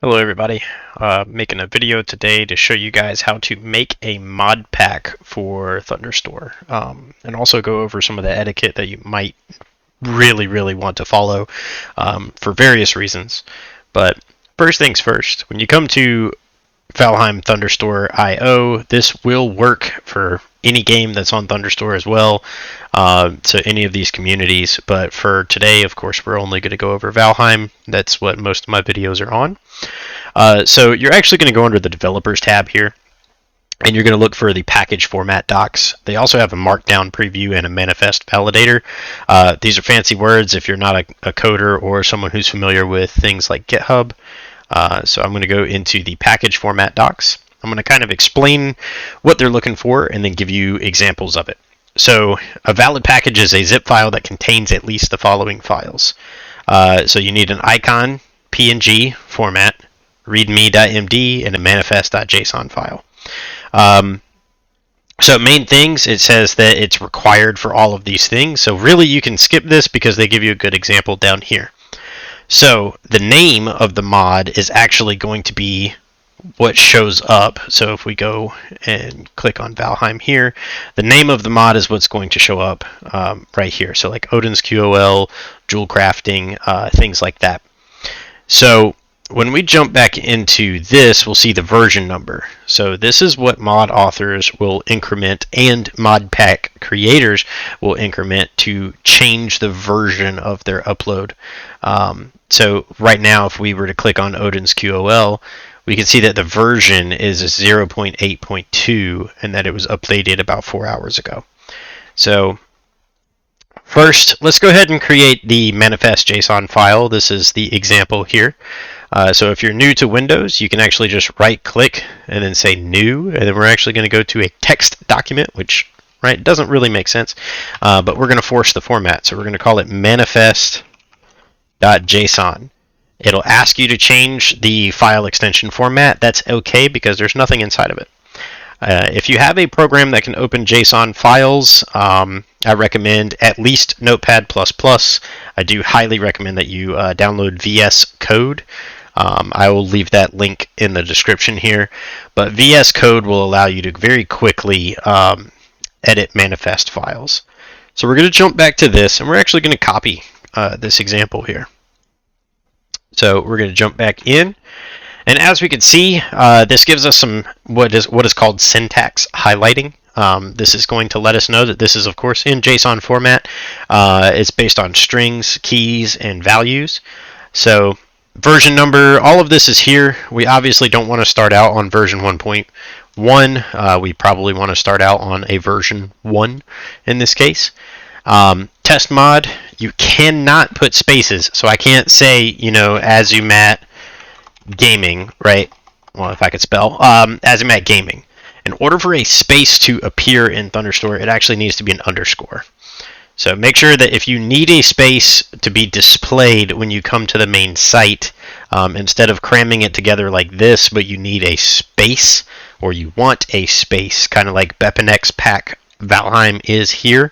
Hello everybody, making a video today to show you guys how to make a mod pack for Thunderstore, and also go over some of the etiquette that you might really want to follow for various reasons. But first things first, when you come to Valheim Thunderstore IO, this will work for any game that's on Thunderstore as well, to any of these communities. But for today, of course, we're only going to go over Valheim. That's what most of my videos are on. So you're actually going to go under the Developers tab here, and you're going to look for the package format docs. They also have a markdown preview and a manifest validator. These are fancy words if you're not a coder or someone who's familiar with things like GitHub. So I'm going to go into the package format docs. I'm going to kind of explain what they're looking for and then give you examples of it. So a valid package is a zip file that contains at least the following files. So you need an icon, PNG format, readme.md, and a manifest.json file. So main things, it says that it's required for all of these things. So really you can skip this because they give you a good example down here. So the name of the mod is actually going to be what shows up. So if we go and click on Valheim here, the name of the mod is what's going to show up right here. So like Odin's QOL, Jewel Crafting, things like that. So when we jump back into this, we'll see the version number. So this is what mod authors will increment and mod pack creators will increment to change the version of their upload. So right now, if we were to click on Odin's QOL, we can see that the version is 0.8.2 and that it was updated about 4 hours ago. So first, let's go ahead and create the manifest JSON file. This is the example here. So if you're new to Windows, you can actually just right click and then say new, and then we're actually going to go to a text document, which doesn't really make sense, but we're going to force the format. So we're going to call it manifest.json. It'll ask you to change the file extension format. That's okay because there's nothing inside of it. If you have a program that can open JSON files, I recommend at least Notepad++. I do highly recommend that you download VS Code. I will leave that link in the description here. But VS Code will allow you to very quickly edit manifest files. So we're going to jump back to this, and we're actually going to copy this example here. So we're going to jump back in. And as we can see, this gives us some what is called syntax highlighting. This is going to let us know that this is, of course, in JSON format. It's based on strings, keys, and values. So version number, all of this is here. We obviously don't want to start out on version 1.1. We probably want to start out on a version 1 in this case. Test mod, you cannot put spaces. So I can't say, Azumat Gaming, right? Well, if I could spell, Azumat Gaming. In order for a space to appear in Thunderstore, it actually needs to be an underscore. So make sure that if you need a space to be displayed when you come to the main site, instead of cramming it together like this, but you need a space, or you want a space, kind of like Bepenex pack Valheim is here.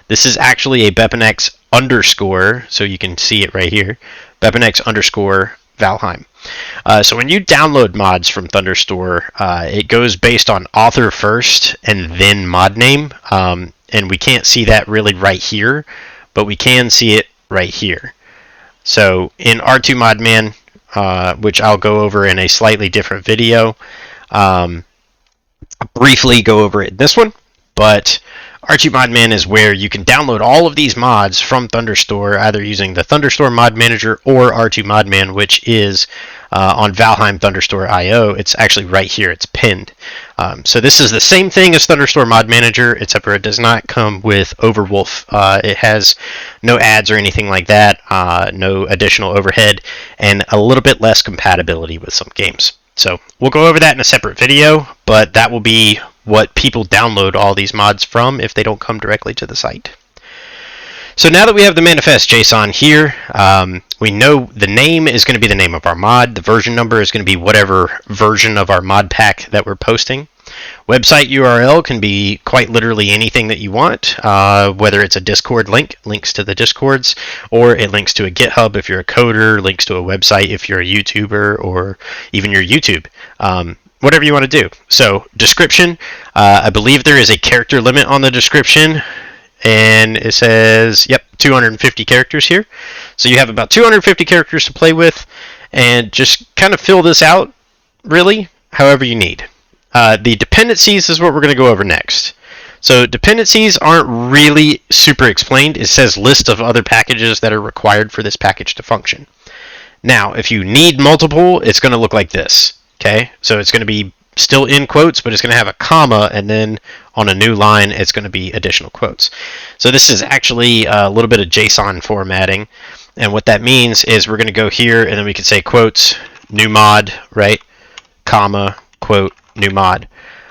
This is actually a Bepenex underscore, so you can see it right here, Bepenex underscore Valheim. So when you download mods from Thunderstore, it goes based on author first and then mod name. And we can't see that really right here, but we can see it right here. So in R2Modman, which I'll go over in a slightly different video, I'll briefly go over it in this one, but R2Modman is where you can download all of these mods from Thunderstore, either using the Thunderstore Mod Manager or R2Modman, which is on Valheim Thunderstore IO. It's actually right here. It's pinned. So this is the same thing as Thunderstore Mod Manager, except for it does not come with Overwolf. It has no ads or anything like that, no additional overhead, and a little bit less compatibility with some games. So we'll go over that in a separate video, but that will be what people download all these mods from if they don't come directly to the site. So now that we have the manifest JSON here, we know the name is going to be the name of our mod. The version number is going to be whatever version of our mod pack that we're posting. Website URL can be quite literally anything that you want, whether it's a Discord link, links to the Discords, or it links to a GitHub if you're a coder, links to a website if you're a YouTuber, or even your YouTube. Whatever you want to do. So description, I believe there is a character limit on the description, and it says, yep, 250 characters here. So you have about 250 characters to play with, and just kind of fill this out, really, however you need. The dependencies is what we're going to go over next. So dependencies aren't really super explained. It says list of other packages that are required for this package to function. Now, if you need multiple, it's going to look like this. Okay, so it's going to be still in quotes, but it's going to have a comma, and then on a new line, it's going to be additional quotes. So this is actually a little bit of Json formatting, and what that means is we're going to go here, and then we can say quotes, new mod, right, comma, quote, new mod.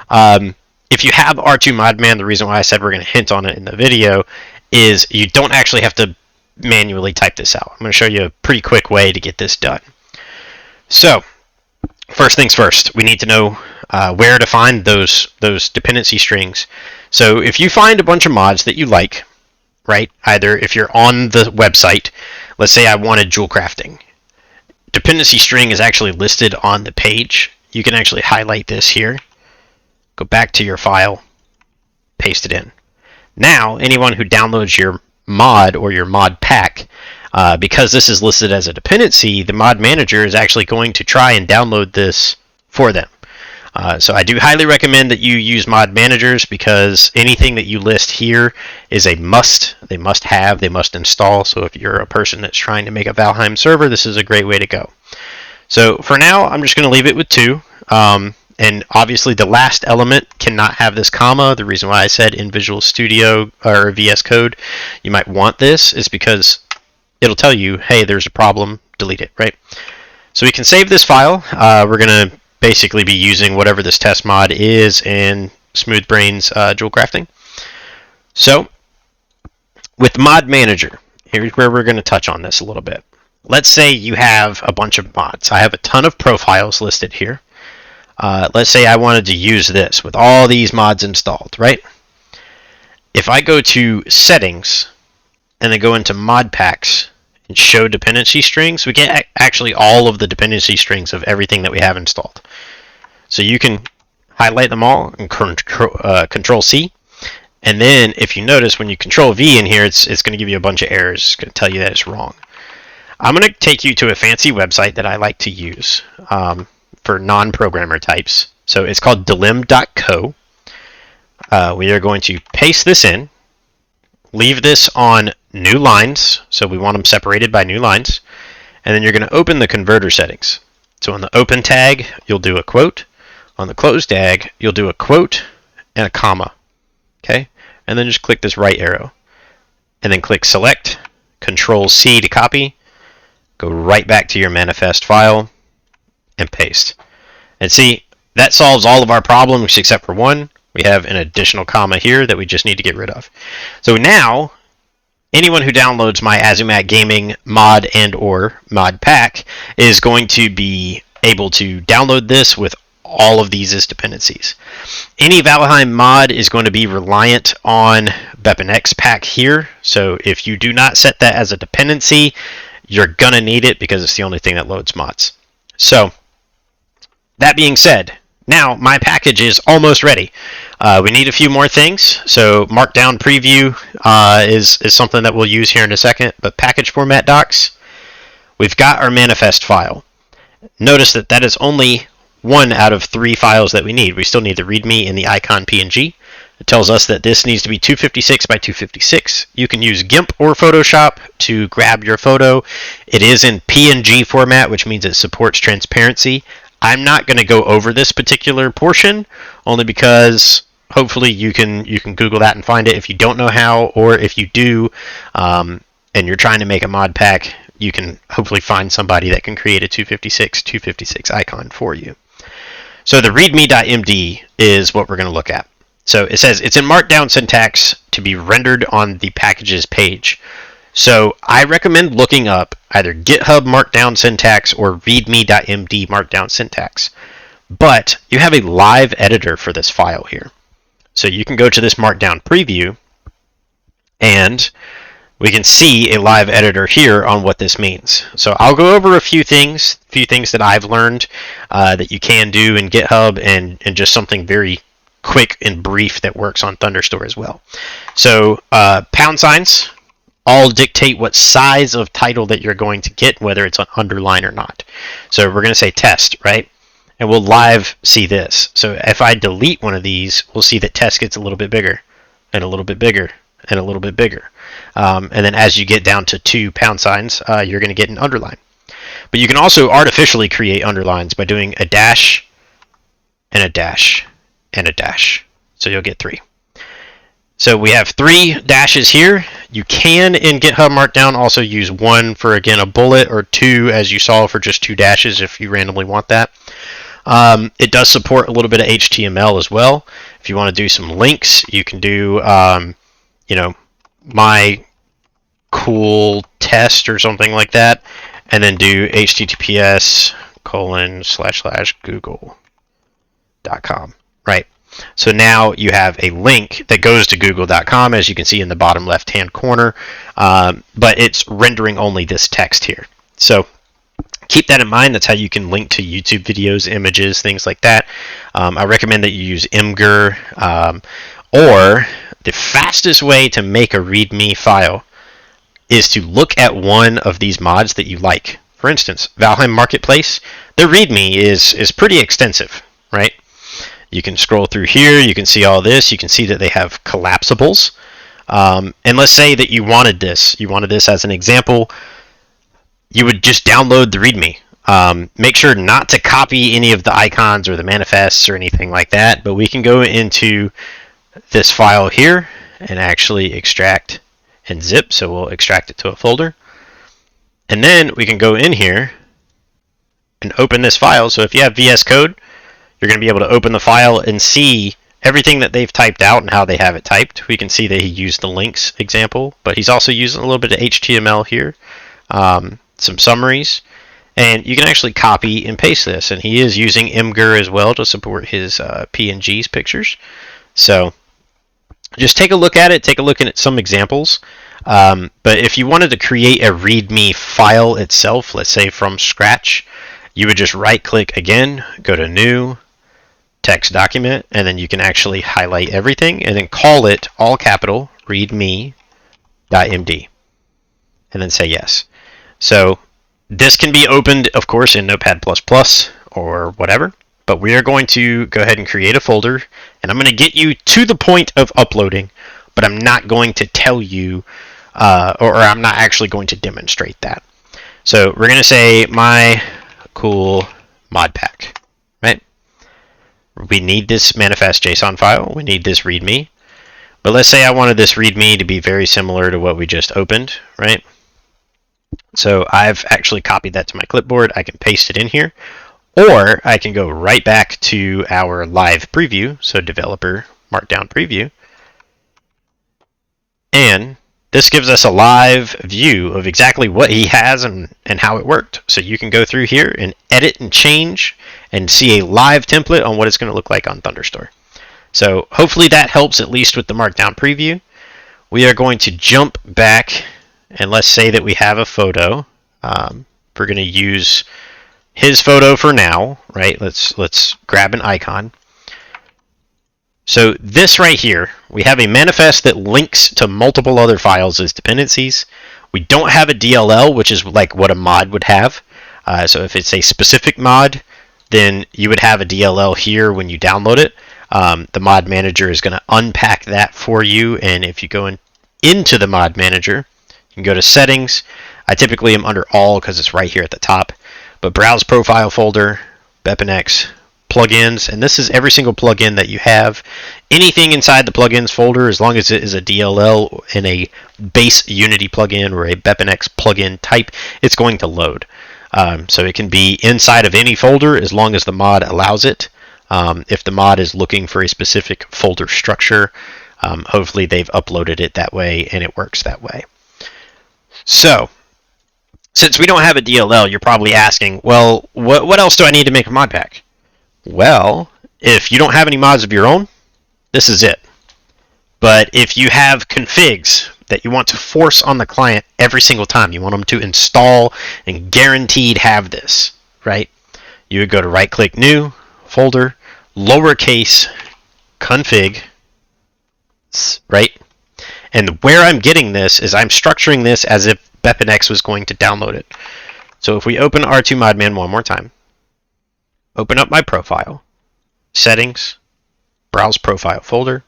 If you have R2 Modman, the reason why I said we're going to hint on it in the video is you don't actually have to manually type this out. I'm going to show you a pretty quick way to get this done. So, first things first, we need to know where to find those dependency strings. So if you find a bunch of mods that you like, right, either if you're on the website, let's say I wanted jewel crafting, dependency string is actually listed on the page. You can actually highlight this here, go back to your file, paste it in. Now, anyone who downloads your mod or your mod pack, because this is listed as a dependency, the mod manager is actually going to try and download this for them. So I do highly recommend that you use mod managers, because anything that you list here is a must. They must have, they must install. So if you're a person that's trying to make a Valheim server, this is a great way to go. So for now, I'm just going to leave it with 2. And obviously the last element cannot have this comma. The reason why I said in Visual Studio or VS Code you might want this is because it'll tell you, hey, there's a problem, delete it, right? So we can save this file. We're going to basically be using whatever this test mod is in SmoothBrain's Jewel Crafting. So with Mod Manager, here's where we're going to touch on this a little bit. Let's say you have a bunch of mods. I have a ton of profiles listed here. Let's say I wanted to use this with all these mods installed, right? If I go to Settings and then go into Modpacks and show dependency strings, we get actually all of the dependency strings of everything that we have installed. So you can highlight them all and Control C. And then if you notice when you Control V in here, it's going to give you a bunch of errors. It's going to tell you that it's wrong. I'm going to take you to a fancy website that I like to use for non-programmer types. So it's called delim.co. We are going to paste this in, leave this on new lines, so we want them separated by new lines, and then you're going to open the converter settings. So on the open tag, you'll do a quote. On the close tag, you'll do a quote and a comma. Okay? And then just click this right arrow. And then click select, Control C to copy, go right back to your manifest file, and paste. And see, that solves all of our problems except for one. We have an additional comma here that we just need to get rid of. So now, anyone who downloads my Azumat Gaming mod and or mod pack is going to be able to download this with all of these as dependencies. Any Valheim mod is going to be reliant on BepInEx pack here. So if you do not set that as a dependency, you're going to need it because it's the only thing that loads mods. So that being said, now my package is almost ready. We need a few more things. So Markdown Preview is something that we'll use here in a second. But package format docs, we've got our manifest file. Notice that that is only 1 out of 3 files that we need. We still need the Readme and the icon PNG. It tells us that this needs to be 256 by 256. You can use GIMP or Photoshop to grab your photo. It is in PNG format, which means it supports transparency. I'm not going to go over this particular portion, only because hopefully you can Google that and find it if you don't know how, or if you do, and you're trying to make a mod pack, you can hopefully find somebody that can create a 256 icon for you. So the readme.md is what we're going to look at. So it says it's in Markdown syntax to be rendered on the packages page. So I recommend looking up either GitHub Markdown syntax or readme.md Markdown syntax. But you have a live editor for this file here. So you can go to this Markdown preview, and we can see a live editor here on what this means. So I'll go over a few things that I've learned that you can do in GitHub, and just something very quick and brief that works on Thunderstore as well. So pound signs all dictate what size of title that you're going to get, whether it's an underline or not. So we're going to say test, right? And we'll live see this. So if I delete one of these, we'll see that test gets a little bit bigger, and a little bit bigger, and a little bit bigger. And then as you get down to 2 pound signs, you're going to get an underline. But you can also artificially create underlines by doing a dash, and a dash, and a dash. So you'll get 3. So we have 3 dashes here. You can, in GitHub Markdown, also use 1 for, again, a bullet, or 2, as you saw, for just 2 dashes if you randomly want that. It does support a little bit of HTML as well. If you want to do some links, you can do, my cool test or something like that, and then do https://google.com, right? So now you have a link that goes to google.com, as you can see in the bottom left-hand corner, but it's rendering only this text here. So keep that in mind. That's how you can link to YouTube videos, images, things like that. I recommend that you use Imgur, or the fastest way to make a README file is to look at one of these mods that you like. For instance, Valheim Marketplace, their README is pretty extensive, right? You can scroll through here, you can see all this, you can see that they have collapsibles. And let's say that you wanted this as an example. You would just download the README. Make sure not to copy any of the icons or the manifests or anything like that, but we can go into this file here and actually extract and zip. So we'll extract it to a folder. And then we can go in here and open this file. So if you have VS Code, you're going to be able to open the file and see everything that they've typed out and how they have it typed. We can see that he used the links example, but he's also using a little bit of HTML here, some summaries, and you can actually copy and paste this. And he is using Imgur as well to support his PNGs pictures. So just take a look at it, take a look at some examples. But if you wanted to create a README file itself, let's say from scratch, you would just right-click again, go to New, Text Document, and then you can actually highlight everything and then call it all capital readme.md, and then say yes. So this can be opened, of course, in Notepad++ or whatever, but we are going to go ahead and create a folder, and I'm going to get you to the point of uploading, but I'm not going to tell you, or I'm not actually going to demonstrate that. So we're going to say my cool Modpack, right? We need this manifest JSON file. We need this README. But let's say I wanted this README to be very similar to what we just opened, right? So I've actually copied that to my clipboard. I can paste it in here, or I can go right back to our live preview, so developer markdown preview, and this gives us a live view of exactly what he has and how it worked. So you can go through here and edit and change and see a live template on what it's going to look like on Thunderstore. So hopefully that helps, at least with the markdown preview. We are going to jump back, and let's say that we have a photo. We're going to use his photo for now, right? Let's grab an icon. So this right here, we have a manifest that links to multiple other files as dependencies. We don't have a DLL, which is like what a mod would have. So if it's a specific mod, then you would have a DLL here when you download it. The mod manager is going to unpack that for you. And if you go into the mod manager, you can go to settings. I typically am under all because it's right here at the top. But browse profile folder, Dependencies, plugins, and this is every single plugin that you have. Anything inside the plugins folder, as long as it is a DLL in a base Unity plugin or a Bepinex plugin type, it's going to load. So it can be inside of any folder as long as the mod allows it. If the mod is looking for a specific folder structure, hopefully they've uploaded it that way and it works that way. So since we don't have a DLL, you're probably asking, well, what else do I need to make a Modpack? Well, if you don't have any mods of your own, this is it. But if you have configs that you want to force on the client every single time, you want them to install and guaranteed have this, right? You would go to right-click New, Folder, lowercase, config, right? And where I'm getting this is I'm structuring this as if BepInEx was going to download it. So if we open R2Modman one more time, open up my profile, Settings, Browse Profile Folder,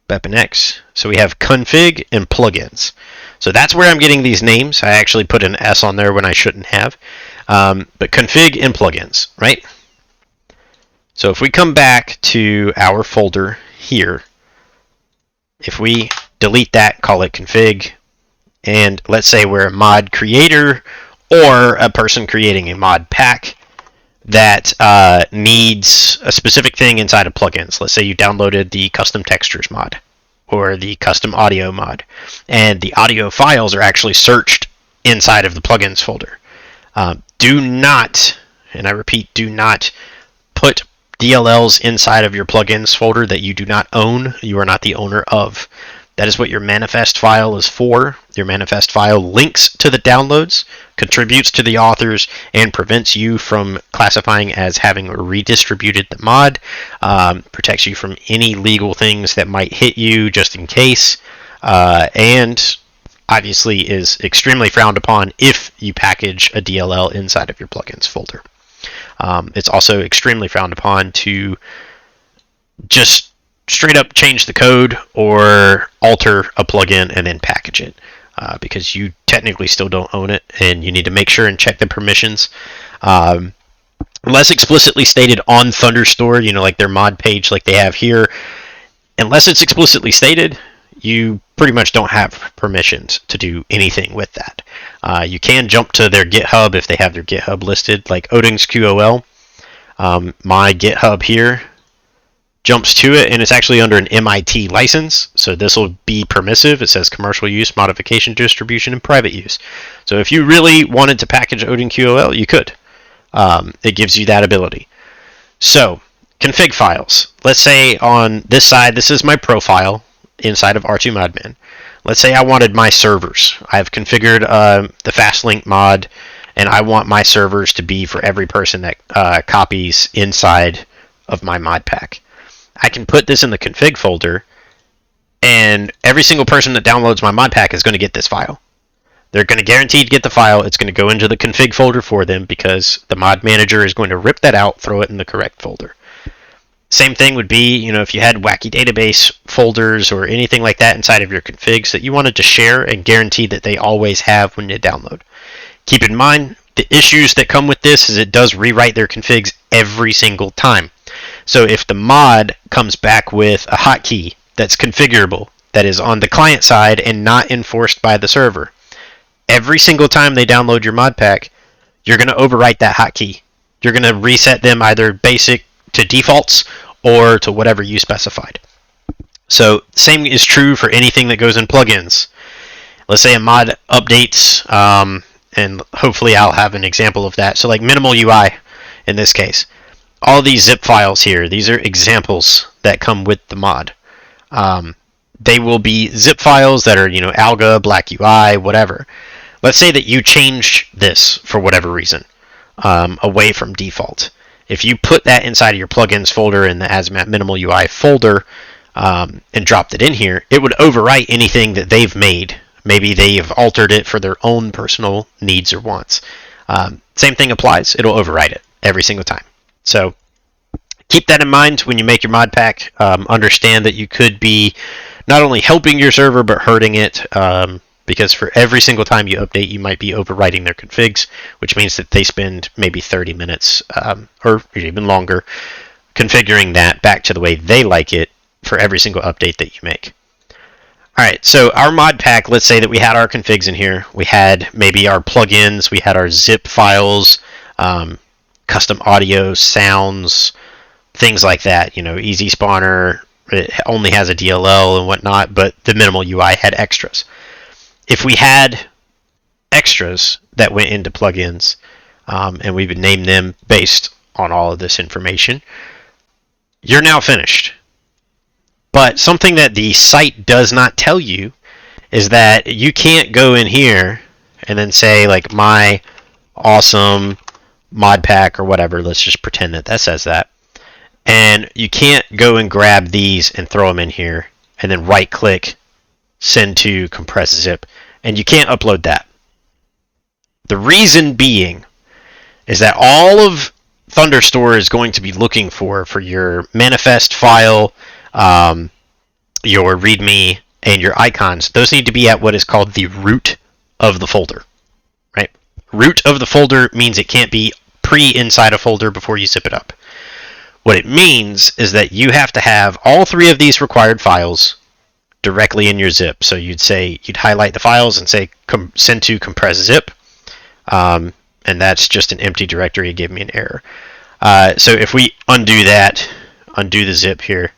BepInEx. So we have config and plugins. So that's where I'm getting these names. I actually put an S on there when I shouldn't have. But config and plugins, right? So if we come back to our folder here, if we delete that, call it config, and let's say we're a mod creator or a person creating a mod pack that needs a specific thing inside of plugins. Let's say you downloaded the custom textures mod or the custom audio mod, and the audio files are actually searched inside of the plugins folder. Do not, and I repeat, do not put DLLs inside of your plugins folder that you do not own, you are not the owner of. That is what your manifest file is for. Your manifest file links to the downloads, contributes to the authors, and prevents you from classifying as having redistributed the mod, protects you from any legal things that might hit you just in case, and obviously is extremely frowned upon if you package a DLL inside of your plugins folder. It's also extremely frowned upon to just straight up change the code or alter a plugin and then package it, because you technically still don't own it, and you need to make sure and check the permissions. Unless explicitly stated on Thunderstore, like their mod page like they have here, unless it's explicitly stated, you pretty much don't have permissions to do anything with that. You can jump to their GitHub if they have their GitHub listed, like Odin's QOL. My GitHub here jumps to it, and it's actually under an MIT license, so this will be permissive. It says commercial use, modification, distribution, and private use. So if you really wanted to package Odin QOL, you could. It gives you that ability. So, config files. Let's say on this side, this is my profile inside of R2Modman. Let's say I wanted my servers. I've configured the FastLink mod, and I want my servers to be for every person that copies inside of my mod pack. I can put this in the config folder, and every single person that downloads my mod pack is going to get this file. They're going to guarantee to get the file. It's going to go into the config folder for them because the mod manager is going to rip that out, throw it in the correct folder. Same thing would be, if you had wacky database folders or anything like that inside of your configs that you wanted to share and guarantee that they always have when you download. Keep in mind, the issues that come with this is it does rewrite their configs every single time. So if the mod comes back with a hotkey that's configurable, that is on the client side and not enforced by the server, every single time they download your mod pack, you're going to overwrite that hotkey. You're going to reset them either basic to defaults or to whatever you specified. So same is true for anything that goes in plugins. Let's say a mod updates, and hopefully I'll have an example of that. So like minimal UI in this case. All these zip files here, these are examples that come with the mod. They will be zip files that are, Alga, Black UI, whatever. Let's say that you change this for whatever reason, away from default. If you put that inside of your plugins folder in the Azmat Minimal UI folder and dropped it in here, it would overwrite anything that they've made. Maybe they've altered it for their own personal needs or wants. Same thing applies. It'll overwrite it every single time. So keep that in mind when you make your mod pack. Understand that you could be not only helping your server but hurting it, because for every single time you update, you might be overwriting their configs, which means that they spend maybe 30 minutes or even longer configuring that back to the way they like it for every single update that you make. Alright, so our mod pack, let's say that we had our configs in here. We had maybe our plugins, we had our zip files, custom audio, sounds, things like that. Easy Spawner, it only has a DLL and whatnot, but the minimal UI had extras. If we had extras that went into plugins, and we would name them based on all of this information, you're now finished. But something that the site does not tell you is that you can't go in here and then say like my awesome Modpack or whatever. Let's just pretend that that says that. And you can't go and grab these and throw them in here and then right click, send to compress zip, and you can't upload that. The reason being is that all of Thunderstore is going to be looking for your manifest file, your Readme, and your icons. Those need to be at what is called the root of the folder, right? Root of the folder means it can't be inside a folder before you zip it up. What it means is that you have to have all three of these required files directly in your zip. So you'd highlight the files and say send to compress zip, and that's just an empty directory. It gave me an error. So if we undo that, undo the zip here,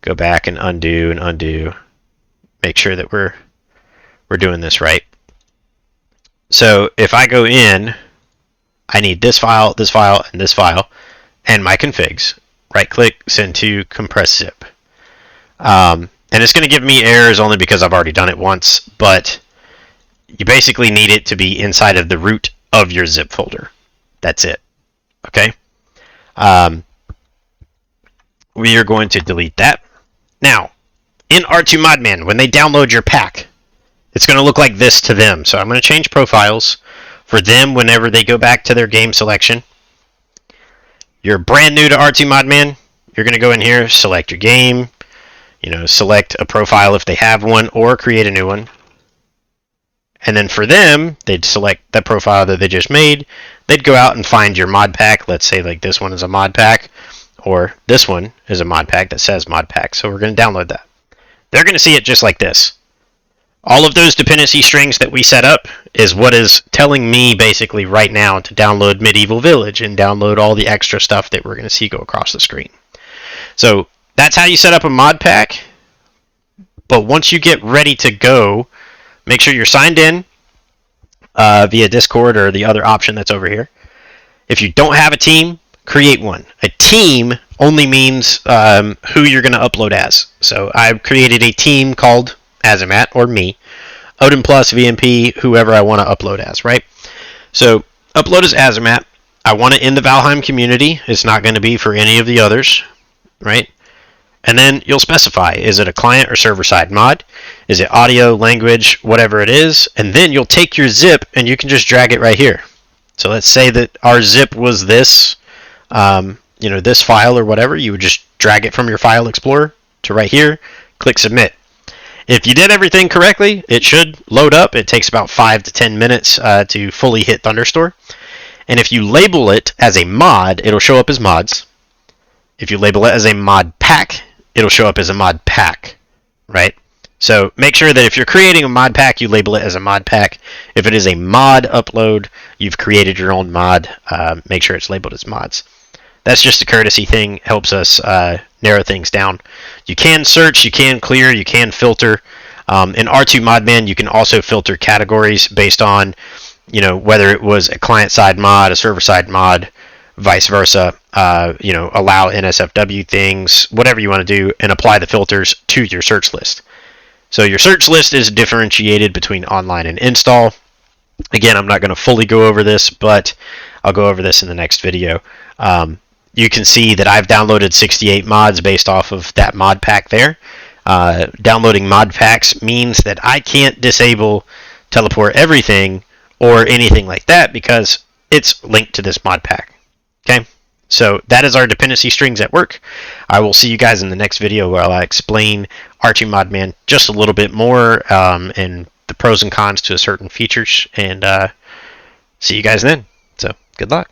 go back and undo, make sure that we're doing this right. So if I go in, I need this file, and this file, and my configs. Right click, send to compress zip. And it's going to give me errors only because I've already done it once, but you basically need it to be inside of the root of your zip folder. That's it. Okay? We are going to delete that. Now, in R2Modman, when they download your pack, it's going to look like this to them. So I'm going to change profiles for them whenever they go back to their game selection. You're brand new to R2Modman. You're going to go in here, select your game, select a profile if they have one, or create a new one. And then for them, they'd select that profile that they just made. They'd go out and find your mod pack. Let's say like this one is a mod pack, or this one is a mod pack that says mod pack. So we're going to download that. They're going to see it just like this. All of those dependency strings that we set up is what is telling me basically right now to download Medieval Village and download all the extra stuff that we're going to see go across the screen. So that's how you set up a mod pack. But once you get ready to go, make sure you're signed in via Discord or the other option that's over here. If you don't have a team, create one. A team only means who you're going to upload as. So I've created a team called Azamat, or me, Odin Plus, VMP, whoever I want to upload as, right? So upload as Azamat. I want it in the Valheim community. It's not going to be for any of the others, right? And then you'll specify, is it a client or server-side mod? Is it audio, language, whatever it is? And then you'll take your zip and you can just drag it right here. So let's say that our zip was this, this file or whatever. You would just drag it from your file explorer to right here, click submit. If you did everything correctly, it should load up. It takes about 5 to 10 minutes to fully hit Thunderstore. And if you label it as a mod, it'll show up as mods. If you label it as a mod pack, it'll show up as a mod pack, right? So make sure that if you're creating a mod pack, you label it as a mod pack. If it is a mod upload, you've created your own mod, make sure it's labeled as mods. That's just a courtesy thing, helps us narrow things down. You can search, you can clear, you can filter. In R2Modman, you can also filter categories based on, whether it was a client-side mod, a server-side mod, vice versa. Allow NSFW things, whatever you want to do, and apply the filters to your search list. So your search list is differentiated between online and install. Again, I'm not going to fully go over this, but I'll go over this in the next video. You can see that I've downloaded 68 mods based off of that mod pack there. Downloading mod packs means that I can't disable teleport everything or anything like that because it's linked to this mod pack. Okay, so that is our dependency strings at work. I will see you guys in the next video where I'll explain R2Modman just a little bit more and the pros and cons to certain features, and see you guys then. So good luck.